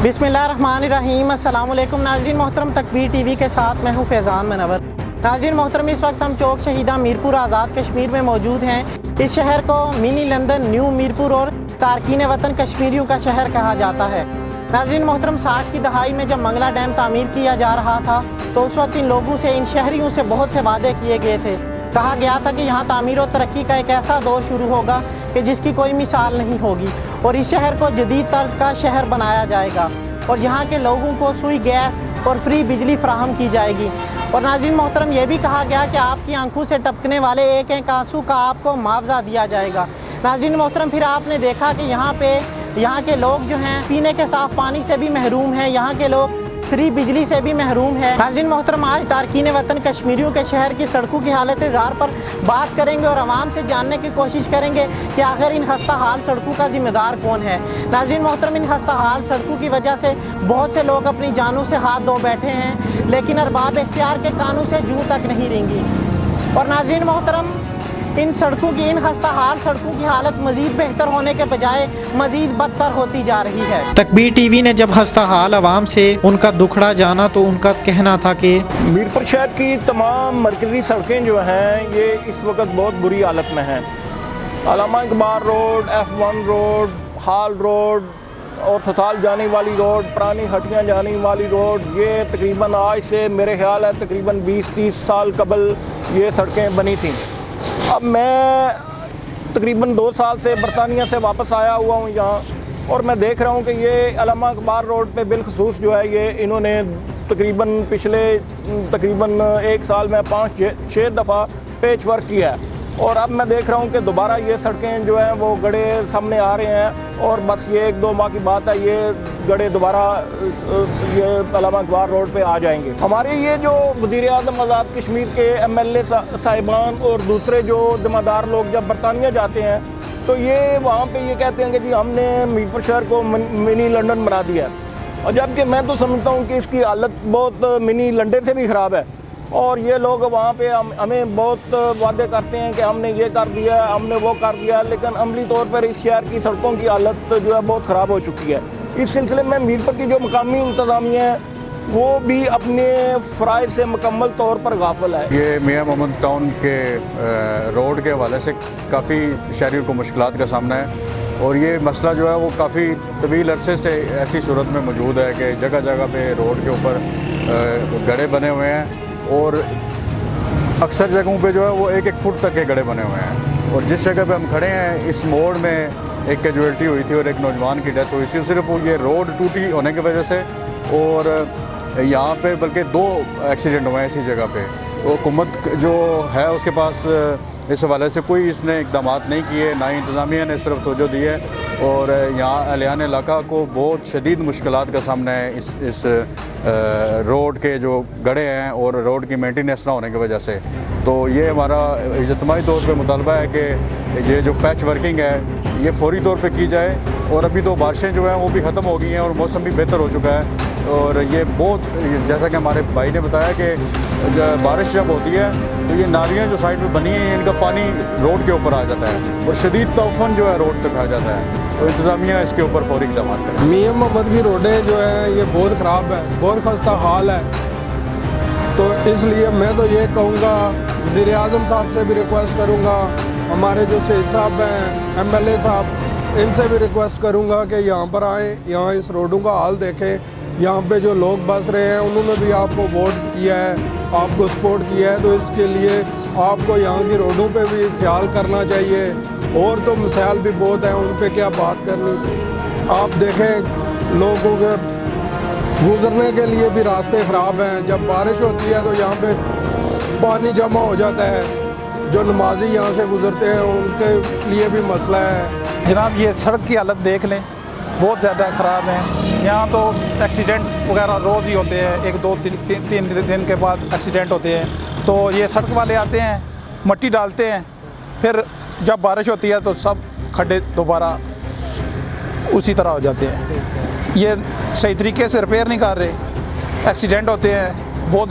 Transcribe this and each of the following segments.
बिस्मिल्लाहिर्रहमानिर्रहीम। अस्सलाम वालेकुम नाज़रीन मोहतरम, तकबीर टीवी के साथ मैं हूँ फैज़ान मनवर। नाज़रीन मोहतरम, इस वक्त हम चौक शहीदा मीरपुर आज़ाद कश्मीर में मौजूद हैं। इस शहर को मिनी लंदन, न्यू मीरपुर और तारकीन वतन कश्मीरियों का शहर कहा जाता है। नाज़रीन मोहतरम, 60 की दहाई में जब मंगला डैम तामीर किया जा रहा था तो उस वक्त इन लोगों से, इन शहरियों से बहुत से वादे किए गए थे। कहा गया था कि यहाँ तामीर और तरक्की का एक ऐसा दौर शुरू होगा कि जिसकी कोई मिसाल नहीं होगी और इस शहर को जदीद तर्ज का शहर बनाया जाएगा और यहाँ के लोगों को सुई गैस और फ्री बिजली फराहम की जाएगी। और नाज़रीन मोहतरम, ये भी कहा गया कि आपकी आंखों से टपकने वाले एक एक आंसू का आपको मुआवजा दिया जाएगा। नाज़रीन मोहतरम, फिर आपने देखा कि यहाँ के लोग जो हैं पीने के साफ़ पानी से भी महरूम हैं, यहाँ के लोग फ्री बिजली से भी महरूम है। नाज़रीन मोहतरम, आज तारकीन वतन कश्मीरियों के शहर की सड़कों की हालत ज़ार पर बात करेंगे और आवाम से जानने की कोशिश करेंगे कि आखिर इन खस्ता हाल सड़कों का जिम्मेदार कौन है। नाज़रीन मोहतरम, इन खस्ता हाल सड़कों की वजह से बहुत से लोग अपनी जानों से हाथ धो बैठे हैं, लेकिन अरबाब इख्तियार के कानों से जूं तक नहीं रेंगी। और नाज़रीन मोहतरम, इन खस्ता हाल सड़कों की हालत मज़ीद बेहतर होने के बजाय मज़ीद बदतर होती जा रही है। तकबीर टीवी ने जब खस्ता हाल आवाम से उनका दुखड़ा जाना तो उनका कहना था कि मीरपुर शहर की तमाम मरकज़ी सड़कें जो हैं ये इस वक्त बहुत बुरी हालत में हैं। अल्लामा इकबाल रोड, F1 रोड, हाल रोड और थथाल जाने वाली रोड, पुरानी हटियाँ जाने वाली रोड, ये तकरीबन आज से मेरे ख्याल है तकरीबन 20-30 साल कबल ये सड़कें बनी थीं। अब मैं तकरीबन 2 साल से बरतानिया से वापस आया हुआ हूँ यहाँ और मैं देख रहा हूँ कि ये अल्लामा इकबाल रोड पे बिलखसूस जो है ये इन्होंने पिछले 1 साल में 5-6 दफ़ा पेच वर्क किया है। और अब मैं देख रहा हूँ कि दोबारा ये सड़कें जो हैं वो गड्ढे सामने आ रहे हैं और बस ये 1-2 माह की बात है, ये गड्ढे दोबारा ये अल्लामा इकबाल रोड पे आ जाएंगे। हमारे ये जो वज़ीर-ए-आज़म आज़ाद कश्मीर के MLA साहिबान और दूसरे जो ज़िम्मेदार लोग जब बरतानिया जाते हैं तो ये वहाँ पे ये कहते हैं कि जी हमने मीरपुर शहर को मिनी लंदन बना दिया है, और जबकि मैं तो समझता हूँ कि इसकी हालत बहुत मिनी लंदन से भी ख़राब है। और ये लोग वहाँ पे हमें बहुत वादे करते हैं कि हमने ये कर दिया, हमने वो कर दिया, लेकिन अमली तौर पर इस शहर की सड़कों की हालत जो है बहुत ख़राब हो चुकी है। इस सिलसिले में मीरपुर की जो मकामी इंतज़ामिया है वो भी अपने फ़राइज़ से मुकम्मल तौर पर गाफिल है। ये मियाँ मोहम्मद टाउन के रोड के हवाले से काफ़ी शहरियों को मुश्किलात का सामना है और ये मसला जो है वो काफ़ी तवील अरसे से ऐसी सूरत में मौजूद है कि जगह जगह पे रोड के ऊपर गड्ढे बने हुए हैं और अक्सर जगहों पे जो है वो 1-1 फुट तक के गड्ढे बने हुए हैं। और जिस जगह पे हम खड़े हैं इस मोड़ में एक कैजुअल्टी हुई थी और एक नौजवान की डेथ हुई थी, सिर्फ ये रोड टूटी होने की वजह से। और यहाँ पे बल्कि 2 एक्सीडेंट हुए हैं इसी जगह पे। हुकूमत जो है उसके पास इस हवाले से कोई इसने इकदाम नहीं किए, ना ही इंतज़ामिया ने इस तरफ तवज्जो दी है और यहाँ अहलियान इलाका को बहुत शदीद मुश्किलात का सामना है इस रोड के जो गड्ढे हैं और रोड की मेंटेनेंस ना होने की वजह से। तो ये हमारा इज्तिमाई तौर पे मुतालबा है कि ये जो पैच वर्किंग है ये फौरी तौर पे की जाए। और अभी तो बारिशें जो हैं वो भी ख़त्म हो गई हैं और मौसम भी बेहतर हो चुका है और ये बहुत, जैसा कि हमारे भाई ने बताया कि बारिश जब होती है तो ये नालियाँ जो साइड में बनी हैं इनका पानी रोड के ऊपर आ जाता है और शदीद तूफ़ान जो है रोड तक आ जाता है। तो इंतज़ामिया इसके ऊपर फौरी इक़दाम करें। मियाँ मोहम्मद की रोडें जो है ये बहुत ख़राब है, बहुत खस्ता हाल है। तो इसलिए मैं तो ये कहूँगा, वज़ीर-ए-आज़म साहब से भी रिक्वेस्ट करूँगा, हमारे जो शहीद साहब हैं MLA साहब, इनसे भी रिक्वेस्ट करूँगा कि यहाँ पर आएँ, यहाँ इस रोडों का हाल देखें। यहाँ पे जो लोग बस रहे हैं उन्होंने भी आपको वोट किया है, आपको सपोर्ट किया है, तो इसके लिए आपको यहाँ की रोडों पे भी ख्याल करना चाहिए। और तो मसाइल भी बहुत हैं, उन पे क्या बात करनी। आप देखें लोगों के गुज़रने के लिए भी रास्ते ख़राब हैं, जब बारिश होती है तो यहाँ पे पानी जमा हो जाता है, जो नमाजी यहाँ से गुज़रते हैं उनके लिए भी मसला है। जनाब, ये सड़क की हालत देख लें, बहुत ज़्यादा ख़राब है। यहाँ तो एक्सीडेंट वगैरह रोज़ ही होते हैं, 1-2-3 दिन के बाद एक्सीडेंट होते हैं। तो ये सड़क वाले आते हैं, मट्टी डालते हैं, फिर जब बारिश होती है तो सब खड्डे दोबारा उसी तरह हो जाते हैं। ये सही तरीके से रिपेयर नहीं कर रहे, एक्सीडेंट होते हैं, बहुत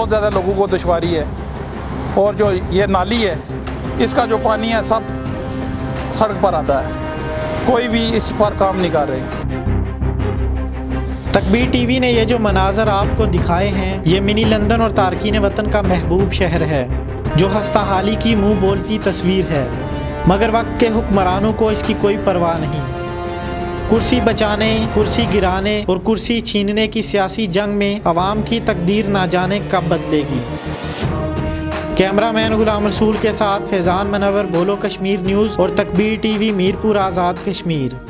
ज़्यादा लोगों को दुश्वारी है। और जो ये नाली है इसका जो पानी है सब सड़क पर आता है, कोई भी इस पर काम नहीं कर रहे। तकबीर टीवी ने ये जो मनाजर आपको दिखाए हैं, ये मिनी लंदन और तारकीन वतन का महबूब शहर है, जो हस्ता हाली की मुंह बोलती तस्वीर है। मगर वक्त के हुक्मरानों को इसकी कोई परवाह नहीं। कुर्सी बचाने, कुर्सी गिराने और कुर्सी छीनने की सियासी जंग में अवाम की तकदीर ना जाने कब बदलेगी। कैमरामैन गुलाम रसूल के साथ फैज़ान मनवर, बोलो कश्मीर न्यूज़ और तकबीर टीवी, मीरपुर आज़ाद कश्मीर।